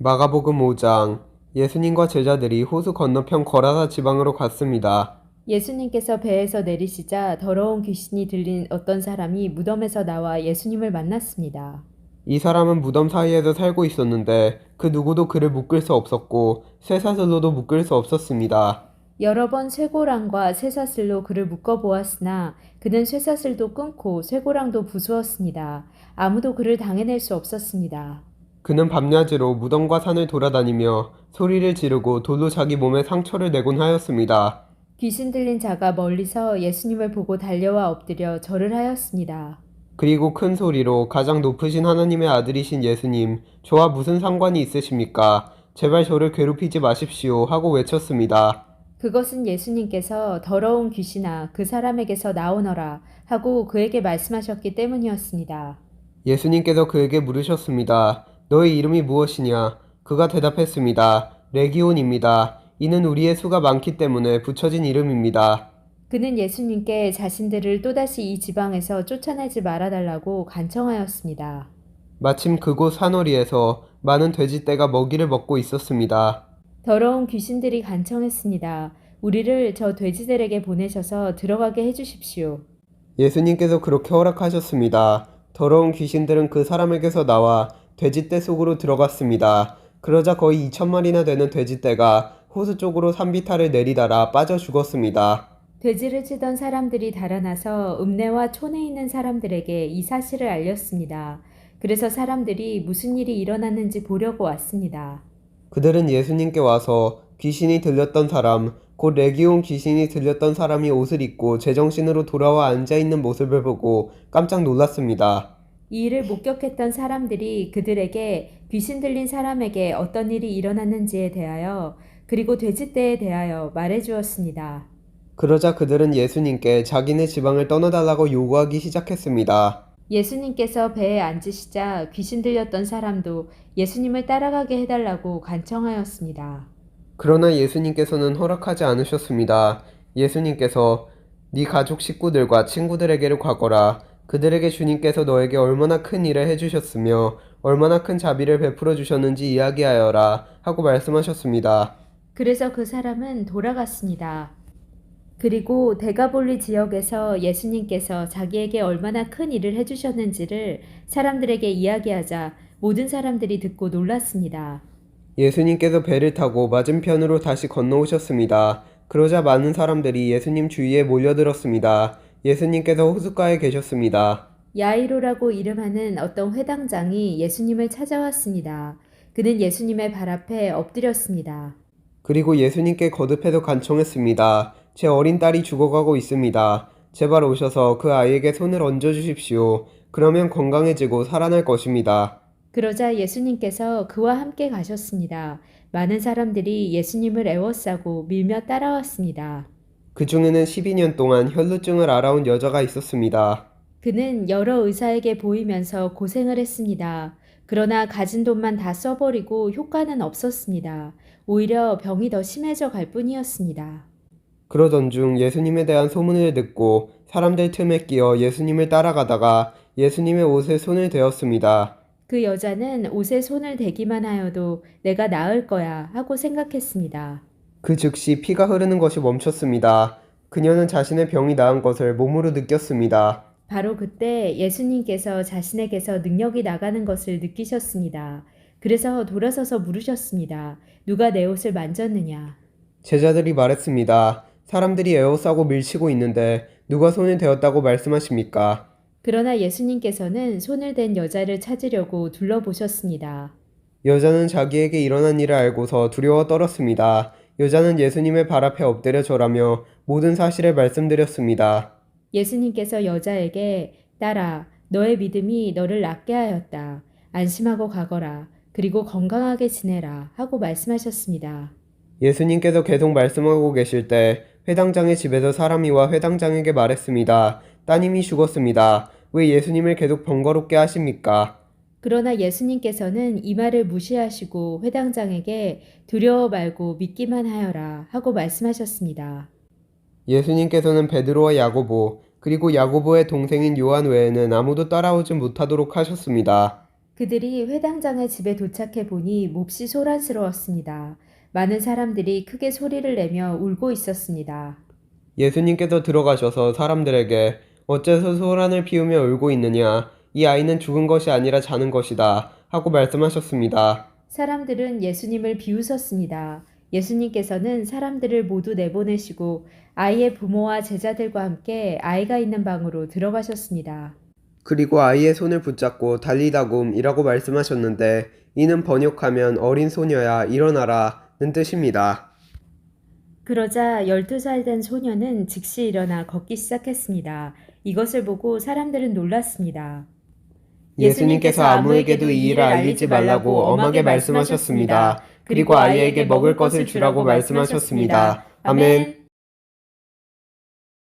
마가복음 5장. 예수님과 제자들이 호수 건너편 거라사 지방으로 갔습니다. 예수님께서 배에서 내리시자 더러운 귀신이 들린 어떤 사람이 무덤에서 나와 예수님을 만났습니다. 이 사람은 무덤 사이에서 살고 있었는데 그 누구도 그를 묶을 수 없었고 쇠사슬로도 묶을 수 없었습니다. 여러 번 쇠고랑과 쇠사슬로 그를 묶어 보았으나 그는 쇠사슬도 끊고 쇠고랑도 부수었습니다. 아무도 그를 당해낼 수 없었습니다. 그는 밤낮으로 무덤과 산을 돌아다니며 소리를 지르고 돌로 자기 몸에 상처를 내곤 하였습니다. 귀신 들린 자가 멀리서 예수님을 보고 달려와 엎드려 절을 하였습니다. 그리고 큰 소리로 가장 높으신 하나님의 아들이신 예수님, 저와 무슨 상관이 있으십니까? 제발 저를 괴롭히지 마십시오 하고 외쳤습니다. 그것은 예수님께서 더러운 귀신아 그 사람에게서 나오너라 하고 그에게 말씀하셨기 때문이었습니다. 예수님께서 그에게 물으셨습니다. 너의 이름이 무엇이냐? 그가 대답했습니다. 레기온입니다. 이는 우리의 수가 많기 때문에 붙여진 이름입니다. 그는 예수님께 자신들을 또다시 이 지방에서 쫓아내지 말아달라고 간청하였습니다. 마침 그곳 산허리에서 많은 돼지떼가 먹이를 먹고 있었습니다. 더러운 귀신들이 간청했습니다. 우리를 저 돼지들에게 보내셔서 들어가게 해주십시오. 예수님께서 그렇게 허락하셨습니다. 더러운 귀신들은 그 사람에게서 나와 돼지떼 속으로 들어갔습니다. 그러자 거의 2,000마리나 되는 돼지떼가 호수 쪽으로 산비탈을 내리달아 빠져 죽었습니다. 돼지를 치던 사람들이 달아나서 읍내와 촌에 있는 사람들에게 이 사실을 알렸습니다. 그래서 사람들이 무슨 일이 일어났는지 보려고 왔습니다. 그들은 예수님께 와서 귀신이 들렸던 사람, 곧 레기온 귀신이 들렸던 사람이 옷을 입고 제정신으로 돌아와 앉아있는 모습을 보고 깜짝 놀랐습니다. 이 일을 목격했던 사람들이 그들에게 귀신 들린 사람에게 어떤 일이 일어났는지에 대하여 그리고 돼지떼에 대하여 말해 주었습니다. 그러자 그들은 예수님께 자기네 지방을 떠나달라고 요구하기 시작했습니다. 예수님께서 배에 앉으시자 귀신 들렸던 사람도 예수님을 따라가게 해달라고 간청하였습니다. 그러나 예수님께서는 허락하지 않으셨습니다. 예수님께서 네 가족 식구들과 친구들에게로 가거라. 그들에게 주님께서 너에게 얼마나 큰 일을 해주셨으며 얼마나 큰 자비를 베풀어 주셨는지 이야기하여라 하고 말씀하셨습니다. 그래서 그 사람은 돌아갔습니다. 그리고 데가볼리 지역에서 예수님께서 자기에게 얼마나 큰 일을 해주셨는지를 사람들에게 이야기하자 모든 사람들이 듣고 놀랐습니다. 예수님께서 배를 타고 맞은편으로 다시 건너오셨습니다. 그러자 많은 사람들이 예수님 주위에 몰려들었습니다. 예수님께서 호숫가에 계셨습니다. 야이로라고 이름하는 어떤 회당장이 예수님을 찾아왔습니다. 그는 예수님의 발 앞에 엎드렸습니다. 그리고 예수님께 거듭해서 간청했습니다. 제 어린 딸이 죽어가고 있습니다. 제발 오셔서 그 아이에게 손을 얹어주십시오. 그러면 건강해지고 살아날 것입니다. 그러자 예수님께서 그와 함께 가셨습니다. 많은 사람들이 예수님을 애워싸고 밀며 따라왔습니다. 그 중에는 12년 동안 혈루증을 앓아온 여자가 있었습니다. 그는 여러 의사에게 보이면서 고생을 했습니다. 그러나 가진 돈만 다 써버리고 효과는 없었습니다. 오히려 병이 더 심해져 갈 뿐이었습니다. 그러던 중 예수님에 대한 소문을 듣고 사람들 틈에 끼어 예수님을 따라가다가 예수님의 옷에 손을 대었습니다. 그 여자는 옷에 손을 대기만 하여도 내가 나을 거야 하고 생각했습니다. 그 즉시 피가 흐르는 것이 멈췄습니다. 그녀는 자신의 병이 나은 것을 몸으로 느꼈습니다. 바로 그때 예수님께서 자신에게서 능력이 나가는 것을 느끼셨습니다. 그래서 돌아서서 물으셨습니다. 누가 내 옷을 만졌느냐? 제자들이 말했습니다. 사람들이 에워싸고 밀치고 있는데 누가 손을 대었다고 말씀하십니까? 그러나 예수님께서는 손을 댄 여자를 찾으려고 둘러보셨습니다. 여자는 자기에게 일어난 일을 알고서 두려워 떨었습니다. 여자는 예수님의 발 앞에 엎드려 절하며 모든 사실을 말씀드렸습니다. 예수님께서 여자에게 딸아, 너의 믿음이 너를 낫게 하였다. 안심하고 가거라. 그리고 건강하게 지내라. 하고 말씀하셨습니다. 예수님께서 계속 말씀하고 계실 때 회당장의 집에서 사람이 와 회당장에게 말했습니다. 따님이 죽었습니다. 왜 예수님을 계속 번거롭게 하십니까? 그러나 예수님께서는 이 말을 무시하시고 회당장에게 두려워 말고 믿기만 하여라 하고 말씀하셨습니다. 예수님께서는 베드로와 야고보 그리고 야고보의 동생인 요한 외에는 아무도 따라오지 못하도록 하셨습니다. 그들이 회당장의 집에 도착해 보니 몹시 소란스러웠습니다. 많은 사람들이 크게 소리를 내며 울고 있었습니다. 예수님께서 들어가셔서 사람들에게 어째서 소란을 피우며 울고 있느냐? 이 아이는 죽은 것이 아니라 자는 것이다. 하고 말씀하셨습니다. 사람들은 예수님을 비웃었습니다. 예수님께서는 사람들을 모두 내보내시고 아이의 부모와 제자들과 함께 아이가 있는 방으로 들어가셨습니다. 그리고 아이의 손을 붙잡고 달리다굼이라고 말씀하셨는데 이는 번역하면 어린 소녀야 일어나라는 뜻입니다. 그러자 12살 된 소녀는 즉시 일어나 걷기 시작했습니다. 이것을 보고 사람들은 놀랐습니다. 예수님께서 아무에게도 이 일을 알리지 말라고 엄하게 말씀하셨습니다. 그리고 아이에게 먹을 것을 주라고 말씀하셨습니다. 아멘.